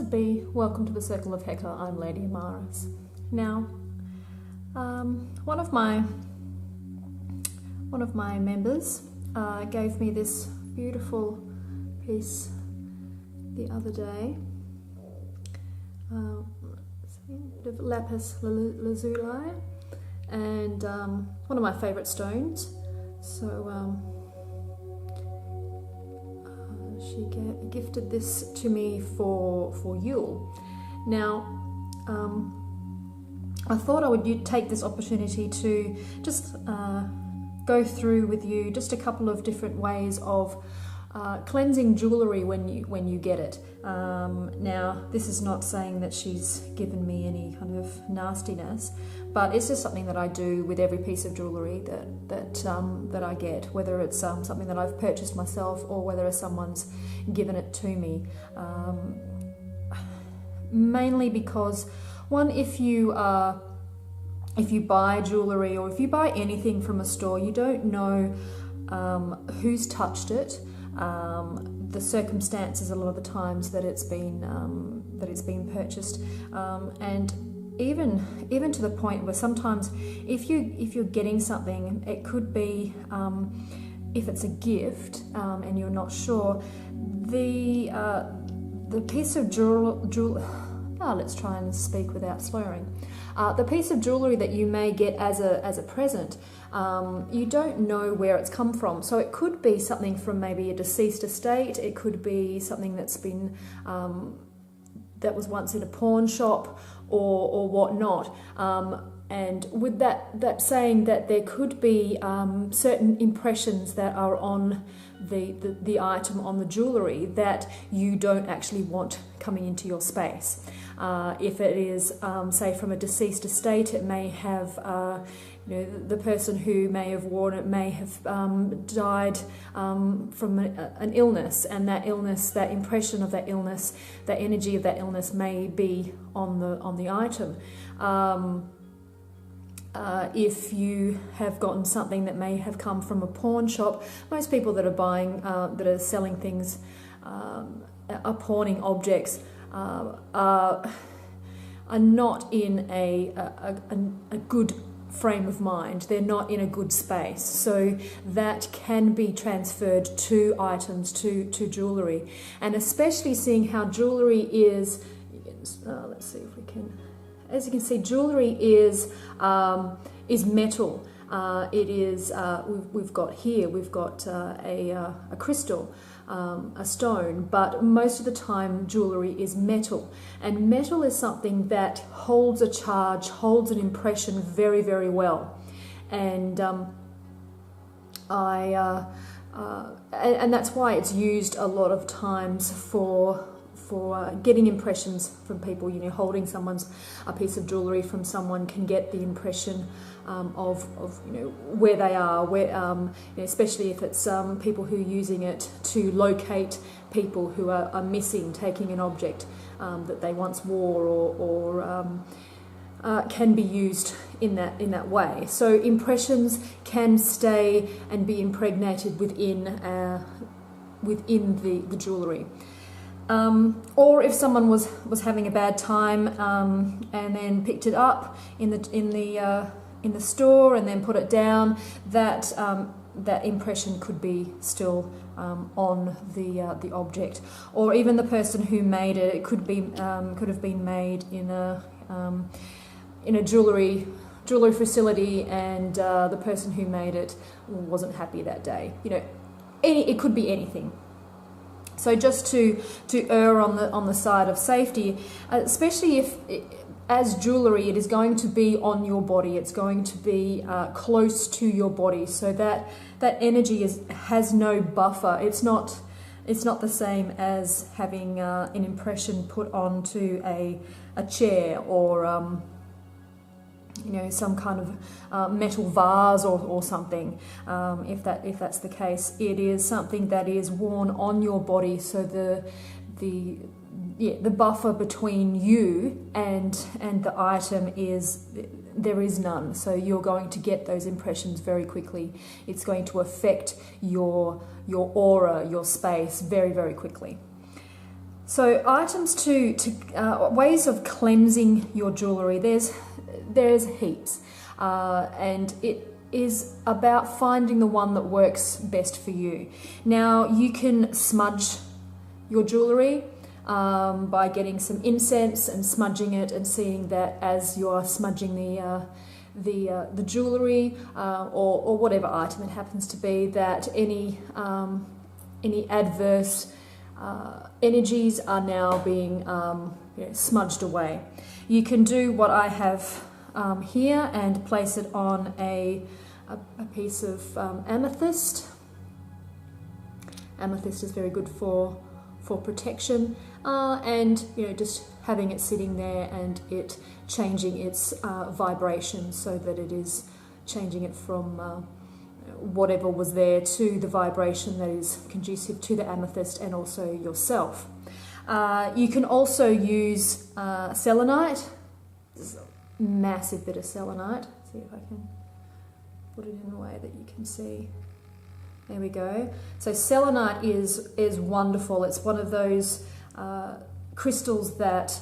Blessed be, welcome to the Circle of Heka. I'm Lady Amaris. Now, one of my members gave me this beautiful piece the other day. Bit of lapis lazuli, and one of my favourite stones. So she gifted this to me for Yule. Now, I thought I would take this opportunity to just go through with you just a couple of different ways of cleansing jewellery when you get it. Now, this is not saying that she's given me any kind of nastiness, but it's just something that I do with every piece of jewellery that I get, whether it's something that I've purchased myself or whether someone's given it to me. Mainly because, one, if you buy jewellery or if you buy anything from a store, you don't know who's touched it. The circumstances a lot of the times that it's been purchased, and even to the point where sometimes if you're getting something, it could be if it's a gift and you're not sure, the piece of let's try and speak without slurring. The piece of jewellery that you may get as a present, you don't know where it's come from. So it could be something from maybe a deceased estate. It could be something that's been that was once in a pawn shop or whatnot. And with that saying that there could be certain impressions that are on the item, on the jewellery, that you don't actually want coming into your space. If it is, say, from a deceased estate, it may have, the person who may have worn it may have died from an illness, and that illness, that impression of that illness, that energy of that illness may be on the item. If you have gotten something that may have come from a pawn shop, most people that are buying, that are selling things, are pawning objects, are not in a good frame of mind. They're not in a good space. So that can be transferred to items, to jewellery. And especially seeing how jewellery is, let's see if we can... As you can see, jewellery is metal. It is. We've got a crystal, a stone, but most of the time jewellery is metal, and metal is something that holds a charge, holds an impression very, very well, and and that's why it's used a lot of times for getting impressions from people. Holding a piece of jewellery from someone can get the impression of where they are, especially if it's people who are using it to locate people who are missing, taking an object that they once wore, or can be used in that way. So impressions can stay and be impregnated within the jewellery. Or if someone was having a bad time and then picked it up in the store and then put it down, that impression could be still on the object. Or even the person who made it, could have been made in a jewellery facility, and the person who made it wasn't happy that day. It could be anything. So just to err on the side of safety, especially if, as jewellery, it is going to be on your body, it's going to be close to your body, so that energy has no buffer. It's not the same as having an impression put onto a chair, or some kind of metal vase or something. If that's the case, it is something that is worn on your body, so the buffer between you and the item there is none. So you're going to get those impressions very quickly. It's going to affect your aura, your space, very, very quickly. So items ways of cleansing your jewellery, there's heaps, and it is about finding the one that works best for you. Now you can smudge your jewellery by getting some incense and smudging it, and seeing that as you are smudging the jewellery or whatever item it happens to be, that any adverse energies are now being smudged away. You can do what I have here and place it on a piece of amethyst. Amethyst is very good for protection, and just having it sitting there and it changing its vibration, so that it is changing it from whatever was there to the vibration that is conducive to the amethyst and also yourself. You can also use selenite. This is a massive bit of selenite. See if I can put it in a way that you can see. There we go. So selenite is wonderful. It's one of those crystals that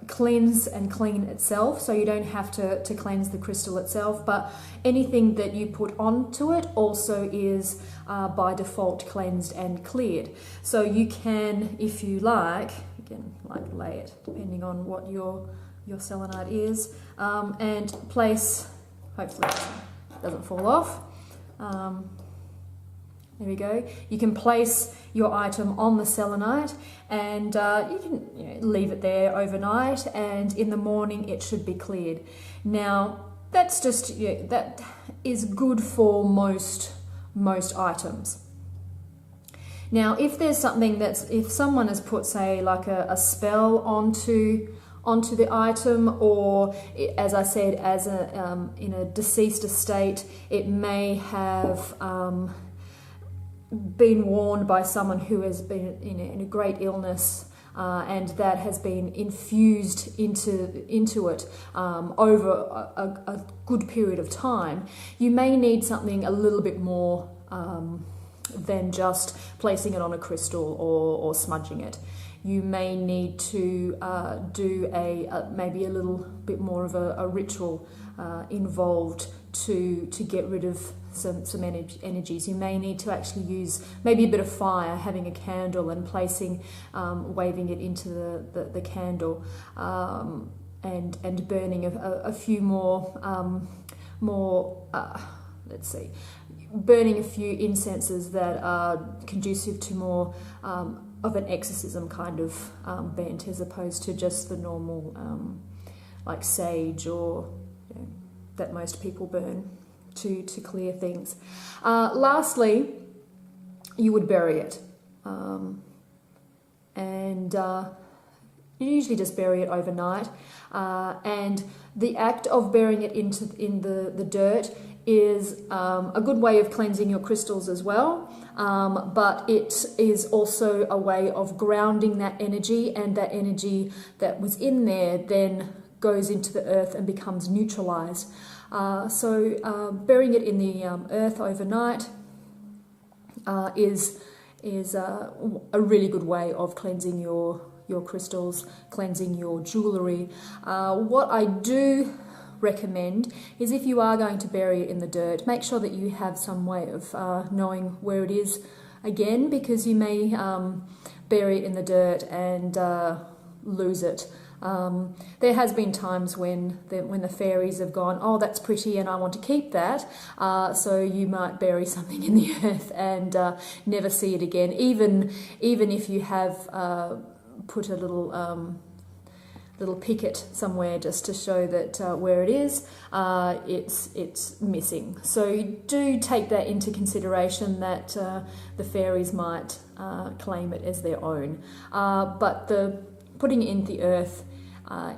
cleanse and clean itself, so you don't have to cleanse the crystal itself, but anything that you put onto it also is by default cleansed and cleared. So you can, if you like, you can lay it depending on what your selenite is, and place, hopefully it doesn't fall off. There we go. You can place your item on the selenite, and you can leave it there overnight, and in the morning it should be cleared. Now that's just that is good for most items. Now if there's something if someone has put, say, like a spell onto the item, or as I said, as in a deceased estate, it may have been worn by someone who has been in a great illness, and that has been infused into it over a good period of time. You may need something a little bit more than just placing it on a crystal or smudging it. You may need to do maybe a little bit more of a ritual involved to get rid of some energies. You may need to actually use maybe a bit of fire, having a candle and waving it into the candle, and burning a few more let's see, burning a few incenses that are conducive to more of an exorcism kind of bent, as opposed to just the normal like sage or that most people burn to clear things. Lastly, you would bury it, and you usually just bury it overnight, and the act of burying it in the dirt is a good way of cleansing your crystals as well, but it is also a way of grounding that energy, and that energy that was in there then goes into the earth and becomes neutralized. So burying it in the earth overnight is a really good way of cleansing your crystals, cleansing your jewellery. What I do recommend is, if you are going to bury it in the dirt, make sure that you have some way of knowing where it is again, because you may bury it in the dirt and lose it. There has been times when the fairies have gone, oh, that's pretty and I want to keep that, so you might bury something in the earth and never see it again, even if you have put a little picket somewhere just to show that where it is, it's missing. So you do take that into consideration, that the fairies might claim it as their own, but putting it in the earth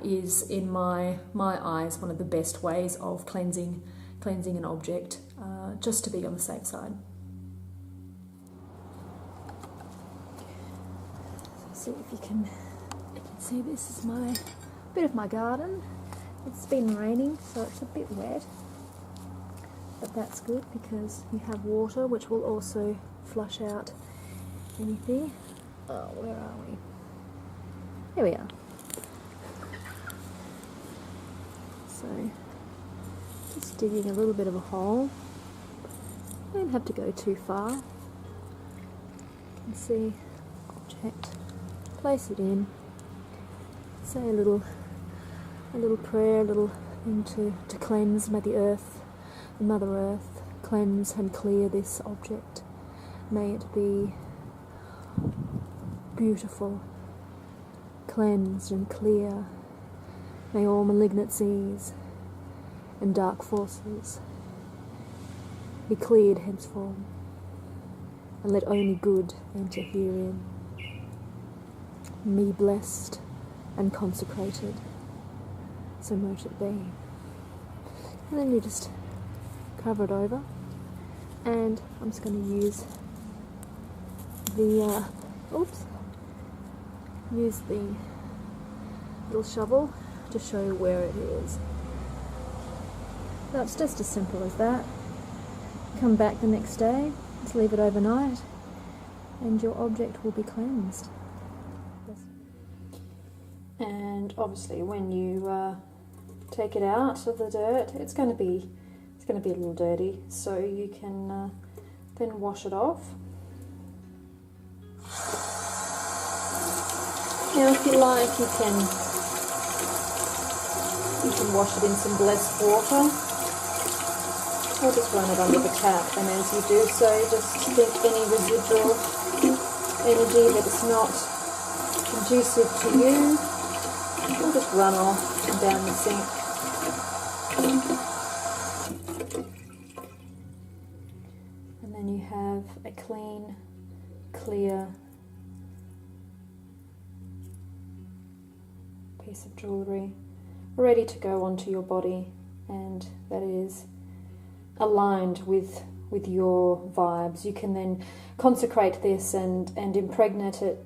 is, in my eyes, one of the best ways of cleansing an object, just to be on the safe side. So see if you can see, this is my bit of my garden. It's been raining, so it's a bit wet, but that's good because you have water, which will also flush out anything. Oh, where are we? Here we are. So, just digging a little bit of a hole. Don't have to go too far. You can see object. Place it in. Say a little prayer, a little thing to cleanse. May the earth, the Mother Earth, cleanse and clear this object. May it be beautiful, cleansed and clear. May all malignancies and dark forces be cleared henceforth, and let only good enter herein. Me blessed and consecrated, so mote it be. And then you just cover it over, and I'm just going to use the little shovel to show you where it is. So it's just as simple as that. Come back the next day, just leave it overnight, and your object will be cleansed. And obviously, when you take it out of the dirt, it's going to be a little dirty, so you can then wash it off. Now, if you like, you can wash it in some blessed water, or just run it under the tap. And as you do so, just think any residual energy that is not conducive to you will just run off and down the sink. And then you have a clean, clear piece of jewellery ready to go onto your body, and that is aligned with your vibes. You can then consecrate this and impregnate it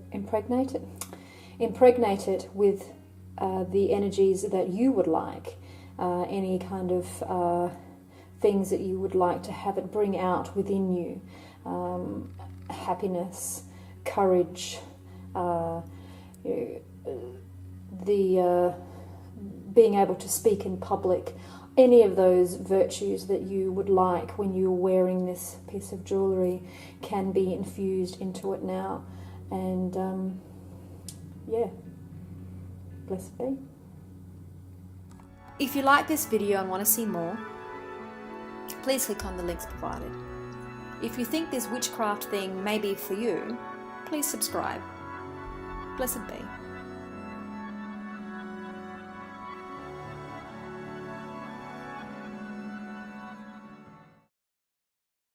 with the energies that you would like, any kind of things that you would like to have it bring out within you, happiness, courage, being able to speak in public, any of those virtues that you would like when you're wearing this piece of jewellery can be infused into it now. And yeah, blessed be. If you like this video and want to see more, please click on the links provided. If you think this witchcraft thing may be for you, please subscribe. Blessed be.